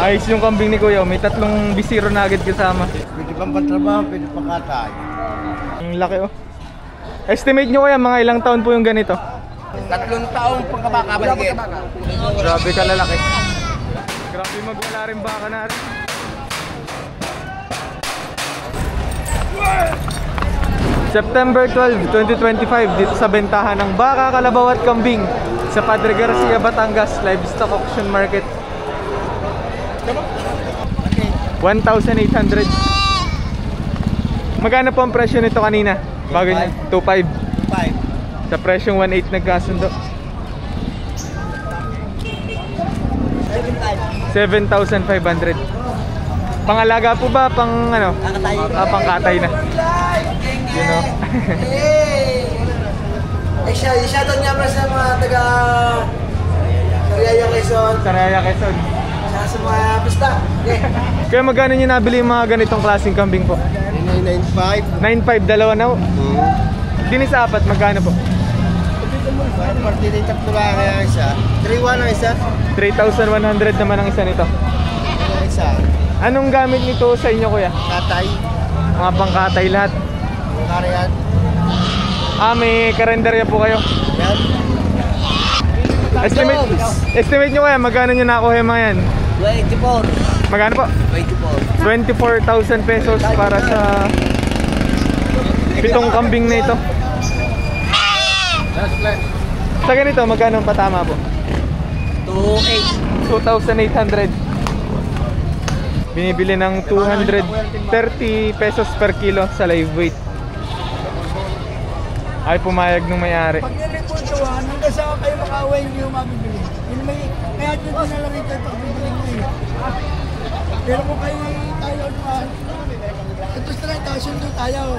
Ayos yung kambing ni Kuya. May 3 bisiro na agad kasama. Pwede pang pantrabaho, pwede pang katay. Ang laki oh. Estimate nyo kaya mga ilang taon po yung ganito? 3 taong pagkabaka-baligid. Grabe ka lalaki. Grabe magwala rin baka na rin. September 12, 2025 dito sa bentahan ng baka, kalabaw at kambing sa Padre Garcia, Batangas Livestock Auction Market. 1,800. Magkano po ang presyo nito kanina? Bago niya 2,500. 5. Sa presyong 1,800 nagkasundo. 7,500. Pangalaga po ba? Pang ano? Pang katay na. You know? Siya doon niya sa mga taga Sariaya Quezon. Sariaya Quezon. Siya sa mga basta. Kaya magkano niyo nabili yung mga ganitong klaseng kambing po? 995. 9,500, dalawa na. Dinis apat, magkano po? Party din tatlo lang kaya isa. 3,1 ang isa. 3,100 naman ang isa nito. Ang isa. Anong gamit nito sa inyo, Kuya? Katay. Mga pangkatay lahat. Ang karayan. May karenderya po kayo. Yan. Estimate nyo kaya, magkano nyo nakuha yung mga yan? 24. Magkano po? 24. 24,000 pesos para sa 7 kambing na ito. Sa ganito, magkano ang patama po? 2,800. Binibili ng 230 pesos per kilo sa live weight. Ay pumayag nung may-ari. Pag nilipuntuhan, hanggang saan kayo makaway niyo mabibili? Kaya dito na lang ito ito bibili niyo. Pero kung kayo tayo naman, ito sa tayo, sundo tayo.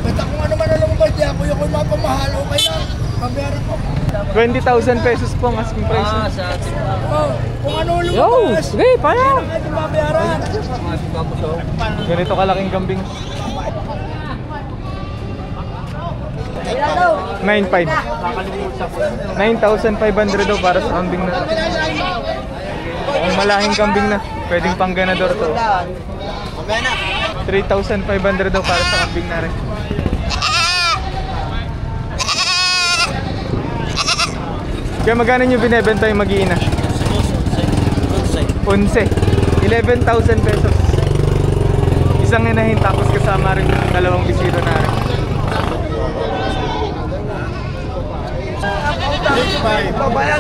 Basta kung ano man na lumabas di ako, yung mapamahal, okay lang. Mabayaran ko. 20,000 pesos po ang asking price. Kung ano lumabas, sige, paano? kaya natin mabayaran. Ganito kalaking kambing. 9,500. 9,500 daw para sa kambing na. Ang malahing kambing na. Pwedeng pang ganador to. 3,500 daw para sa kambing na rin. Kaya magkano nyo binibenta yung mag-iina? 11. 11,000 pesos. Isang inahin tapos kasama rin yung 2 bisita na rin.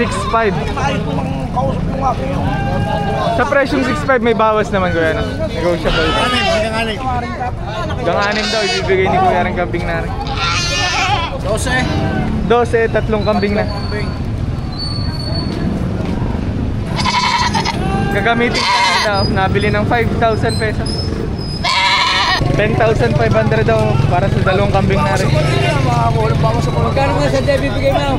6,500. Sa presyong 6,500 may bawas naman, Kuya, no? Negotiable. Gang-anim daw ibibigay ni Kuya rin kambing na rin. 12, 3 kambing na. Gagamitin ko daw, nabili ng 5,000 pesos. 10,500 daw para sa 2 kambing na rin. Magkano nga sa Debbie bigay mo?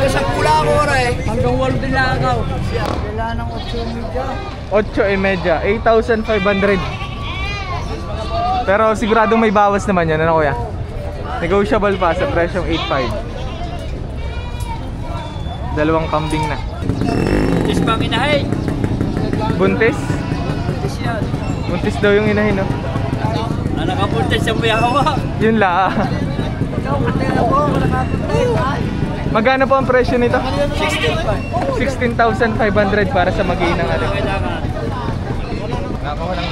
Sa pula ko rin. Hanggang 8 din lang ako. Kailangan ng 8,500. 8,500. Pero siguradong may bawas naman yan, ano Kuya? Negotiable pa sa presyong 8,500. 2 kambing na. Buntis pang inahin. Buntis? Buntis yan. Buntis daw yung inahin, no? Nakabuntis yung may hawa. Yun la. Magkano po ang presyo nito? 16,500 para sa mag-iinang alin. Nakakuha ng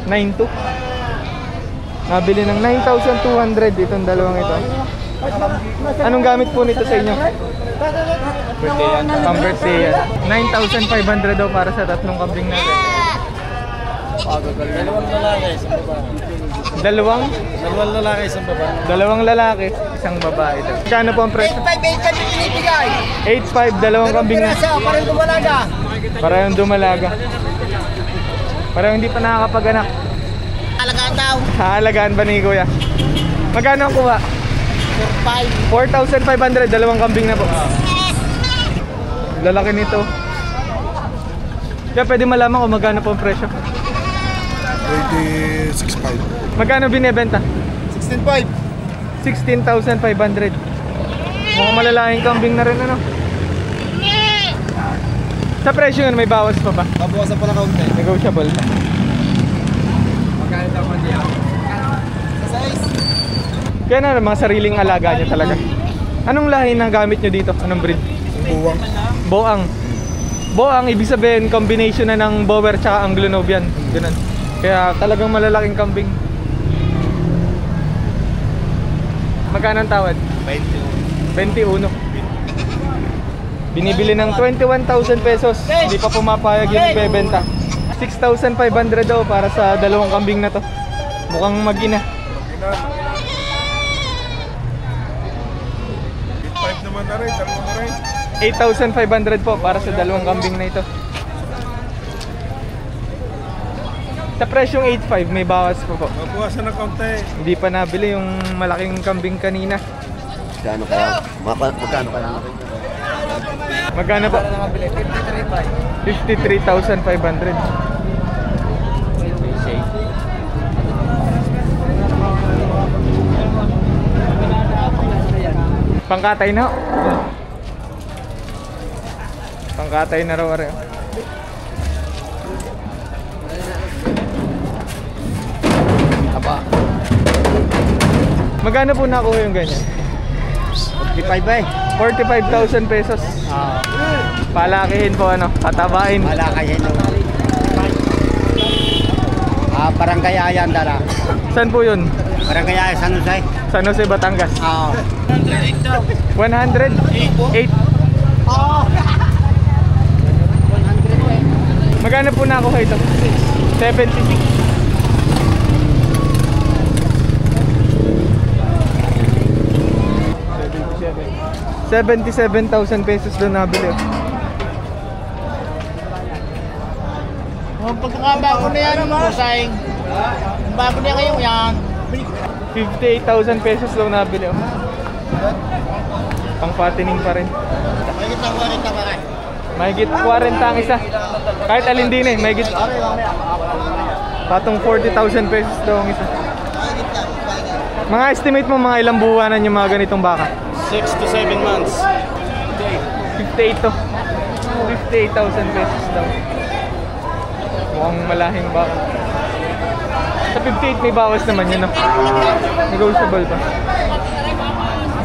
9,200. Nabili ng 9,200 itong dalawang ito. Anong gamit po nito sa inyo? Birthday yan. Pang birthday yan. 9,500 daw para sa 3 kambing natin. Dalawang lalaki, isang babae. Dalawang Lalaki, isang babae. Dalawang lalaki, isang babae daw. Kano po ang presyo? 8,500 pinipigay. 8,500, 2 kambing na. Parang dumalaga. Parang dumalaga. Parang hindi pa nakakapag-anak. Alagaan daw. Haalagaan ba ni Kuya? Magkano ang kuha? 4,500, 2 kambing na po. Lalaki nito. Kaya pwede malaman kung magkano po ang presyo. 26,500. Magkano binibenta? 16,500. 16,500. Mukhang malalaking kambing na rin, ano? Sa presyo nga may bawas pa ba? Babawasan pa ng kaunti. Negotiable pa. Magkano daw man diyan? Sa size. Kaya na mga sariling alaga niya talaga. Anong lahi na gamit nyo dito? Anong breed? Buwang. Boang. Boang, ibig sabihin combination na ng Boer tsaka Anglo-Nubian. Ganun. Kaya talagang malalaking kambing. Magkano ang tawad? 21. Binibili ng 21,000 pesos. Hindi pa pumapayag yung ibebenta. 6,500 daw para sa dalawang kambing na to. Mukhang mag-ina. 5 naman na rin, dalawa na rin. 8,500 po para sa dalawang kambing na ito. Sa presyong 8,500 may bawas po po. Babawasan ng kaunti. Hindi pa nabili yung malaking kambing kanina. Magkano kaya? Magkano kaya? Magkano po? 53,500. Pangkatay na. Pangkatay na raw rin. Apa? Magkano po nakuha yung ganyan? 45 ba eh? 45,000 pesos. Palakihin po ano, patabain. Wala kayo no. Barangay Ayan dala. Saan po yun? Barangay Ayan San Jose. San Jose, Batangas. Oo. 108. Magkano po nakuha ito? 76. 77,000 pesos doon nabili. Pagkakabago na yan, Musaying. Bago na kayo yan. 58,000 pesos daw nabili. Pang patining pa rin. May kitang 40 ba kayo? Mahigit 40 ang isa. Kahit alin din eh, mahigit. Patong 40,000 pesos daw ang isa. Mga estimate mo mga ilang buwanan yung mga ganitong baka? 6 to 7 months. 58 to. 58,000 pesos daw. Mukhang malahing baka. Sa 58 may bawas naman yun, no? Negotiable pa.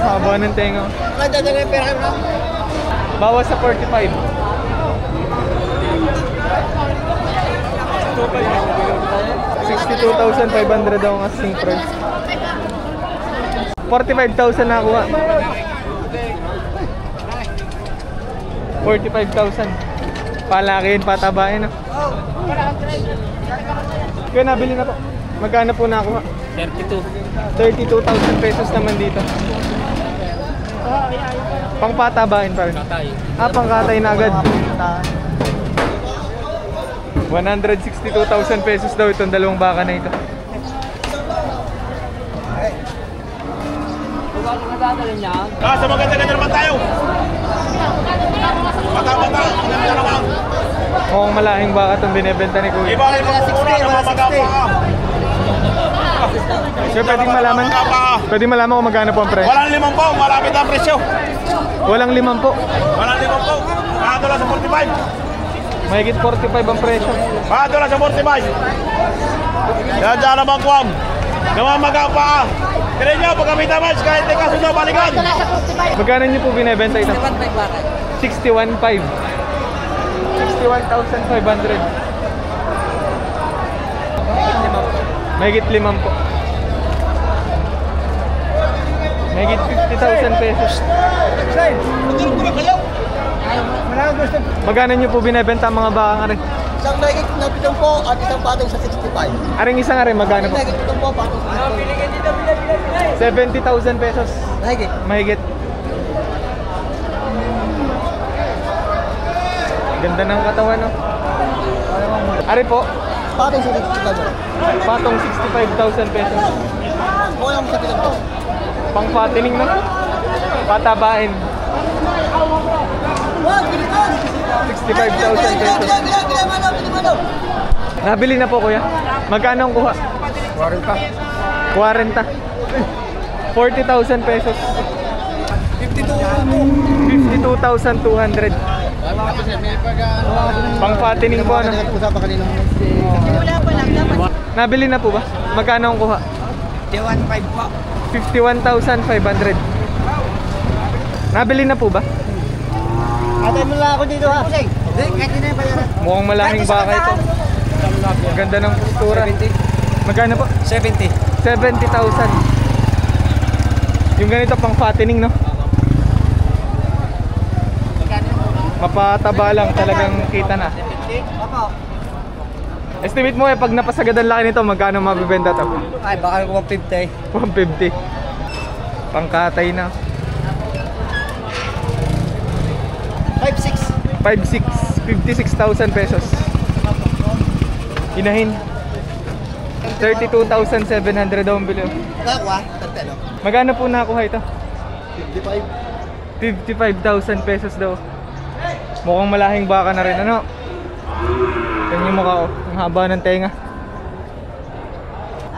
Haba ng tenga. Bawas sa 45. 62,500 daw ang asking price. 45,000 nakuha. 45,000. Palakihin, patabain, no? Kaya nabili na po. Magkano po nakuha? 32. 32,000 pesos naman dito. Pangpatabain pa rin. Pangkatay na agad. 162,000 pesos daw itong dalawang baka na ito. Sa maganda-ganda naman tayo. Bata-bata, maganda naman. Mukhang malahing baka itong binibenta ni Kuya. Iba kayo magpupura ng mga magapa. Sir, pwedeng malaman kung magkano po ang presyo. Walang 5 po, malapit ang presyo. Walang 5 po. Walang 5 po. $1 sa 45. Mahigit 45 ang presyo. $1 sa 45. Yan dyan naman kuwam. Naman magapa. Kaya nyo, pag kami damage, kahit di kasunod balikan. Magkano niyo po binibenta ito? 61,500. 61,500. Mahigit 5 po. Mahigit 50,000 pesos. Magkano niyo po binibenta ang mga baka nga rin? Isang mahigit na 7 po at isang patong sa 65. Aring isa nga rin, magkano po? Mahigit 7 po, patong sa 65. 70,000 pesos. Mahigit. Mahigit. Ganda ng katawan, no? Ari po, Patong sa 65. patong 65,000 pesos. Kuha mo sa 7 po. Pang patining, no? Patabain. 65,000 pesos. Nabili na po, kuya. Magkano ang kuha? 40. 40,000 pesos. 52,200. Pang fattening po ano. Wala pa lang dapat. Nabili na po ba? Magkano ang kuha? 1.5 po. 51,500. Nabili na po ba? Atay mo lang ako dito ha. Hindi, kahit hindi na yung bayaran. Mukhang malahing baka ito. Ganda ng postura. Magkano po? 70. 70,000. Yung ganito pang fattening, no? Mapataba lang, talagang kita na. Opo. Estimate mo pag napasagad ang laki nito, magkano mabibenta to? Ay, baka 150. 150. Pangkatay na. 5.6. 56,000 pesos. Inahin. 32,700 daw ang bili. Kakwa? Tatelo. Magkano po nakuha ito? 55. 55,000 pesos daw. Mukhang malahing baka na rin, ano? Yan yung mukha, oh. Ang haba ng tenga.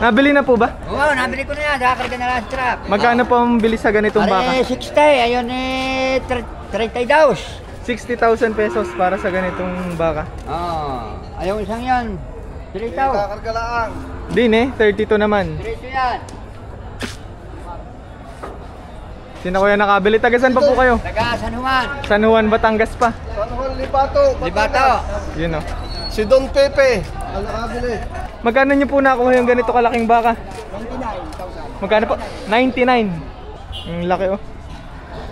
Nabili na po ba? Oo, nabili ko na yan. Nakakarga na lang sa truck. Magkano po ang bili sa ganitong baka? 60. Ayun eh, 30 daw. 60,000 pesos para sa ganitong baka. Oo. Ayaw isang yan. 30 daw. Kakarga lang. Din eh, 32 naman. 30 yan. Sino kuya nakabili? Taga saan pa po kayo? Taga San Juan. San Juan, Batangas pa. San Juan, Libato. Libato. Yun oh. Si Don Pepe. Ang nakabili. Magkano nyo po nakuha yung ganito kalaking baka? 29,000. Magkano po? 99. Ang laki oh.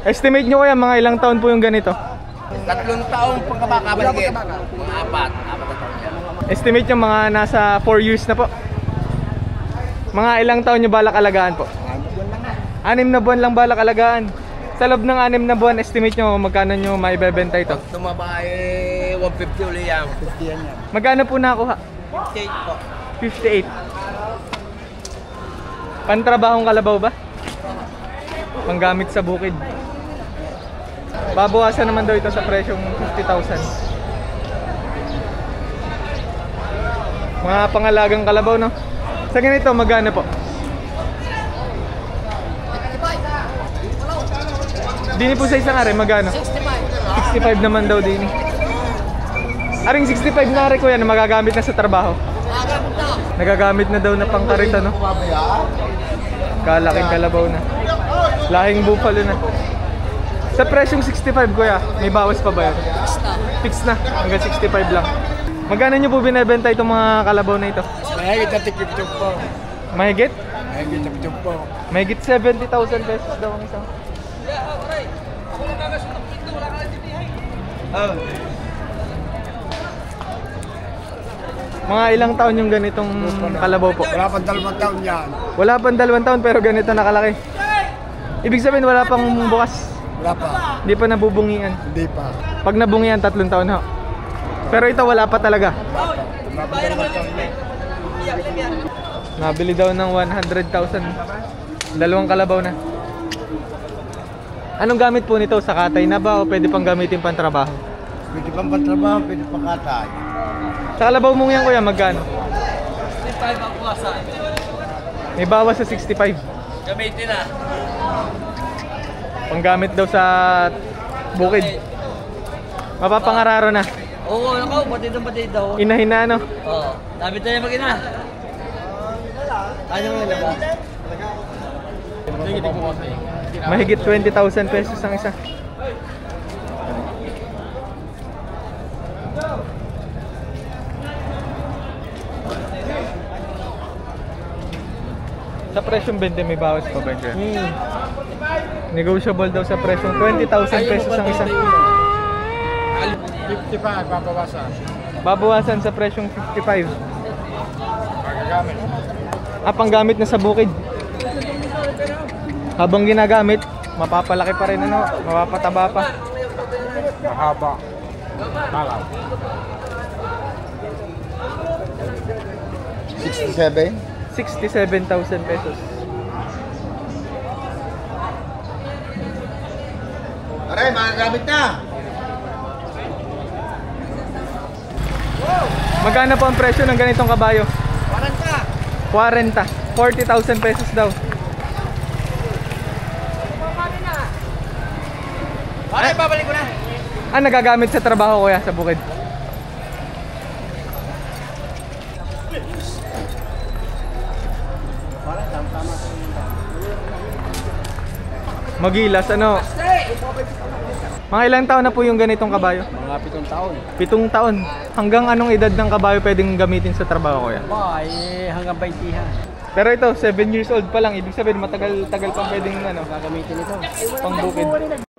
Estimate nyo kaya mga ilang taon po yung ganito? 3 taong pagkabakabaligid. Apat na taon yan. Estimate nyo mga nasa 4 years na po. Mga ilang taon nyo balak alagaan po? 6 na buwan lang balak alagaan. Sa loob ng 6 na buwan, estimate nyo magkano nyo maibebenta ito? Tumaba eh, 150 ulit yan. 50 yan yan. Magkano po nakuha? 58 po. 58. Pantrabahong kalabaw ba? Panggamit sa bukid. Babawasan naman daw ito sa presyong 50,000. Mga pangalagang kalabaw, no? Sa ganito, magkano po? Dini po sa isang are, magkano? 65 naman daw dini. Aring 65 na are kuya na magagamit na sa trabaho. Nagagamit na daw na pangkarita, no? Kalaking kalabaw na. Lahing buffalo na. Sa presyong 65 kuya, may bawas pa ba yun? Fix na, hanggang 65 lang. Magkano nyo po binibenta itong mga kalabaw na ito? Mahigit na tikip-tip po. Mahigit? Mahigit na tikip po. Mahigit 70,000 pesos daw ang isang. Mga ilang taon yung ganitong kalabaw po? Wala pang 2 taon yan. Wala pang 2 taon pero ganito nakalaki. Ibig sabihin wala pang bukas. Wala pa. Hindi pa nabubungian. Hindi pa. Pag nabungian 3 taon ho. Pero ito wala pa talaga. Wala pang 2 taon. Nabili daw ng 100,000. 2 kalabaw na. Anong gamit po nito? Sa katay na ba o pwede pang gamitin pang trabaho? Pwede pang pantrabaho, pwede pang katay. Sa kalabaw mong yan kuya, magkano? 65 ang kuwasan. May bawas sa 65. Gamitin na. Panggamit daw sa bukid. Mapapangararo na. Oo, ako, batid daw. Inahin na ano? Oo, dami tayo mag-ina. Ano mo nila ba? Mahigit 20,000 pesos ang isa. Sa presyong 20 may bawas pa ba yun? Negotiable daw sa presyong 20,000 pesos ang isa. 55, papawasan. Babawasan sa presyong 55. Pagagamit. Panggamit na sa bukid. Habang ginagamit, mapapalaki pa rin ano, mapapataba pa. Mahaba. Malaw. 67? 67,000 pesos. Aray, magagamit na! Magkano po ang presyo ng ganitong kabayo? 40. 40,000 pesos daw. Ay, babalik ko na. nagagamit sa trabaho kuya sa bukid? Magilas, ano? Mga ilang taon na po yung ganitong kabayo? Mga 7 taon. 7 taon. Hanggang anong edad ng kabayo pwedeng gamitin sa trabaho kuya? Ba, hanggang 20 ha. Pero ito, 7 years old pa lang. Ibig sabihin, matagal-tagal pang pwedeng ano, Gagamitin ito. pang bukid.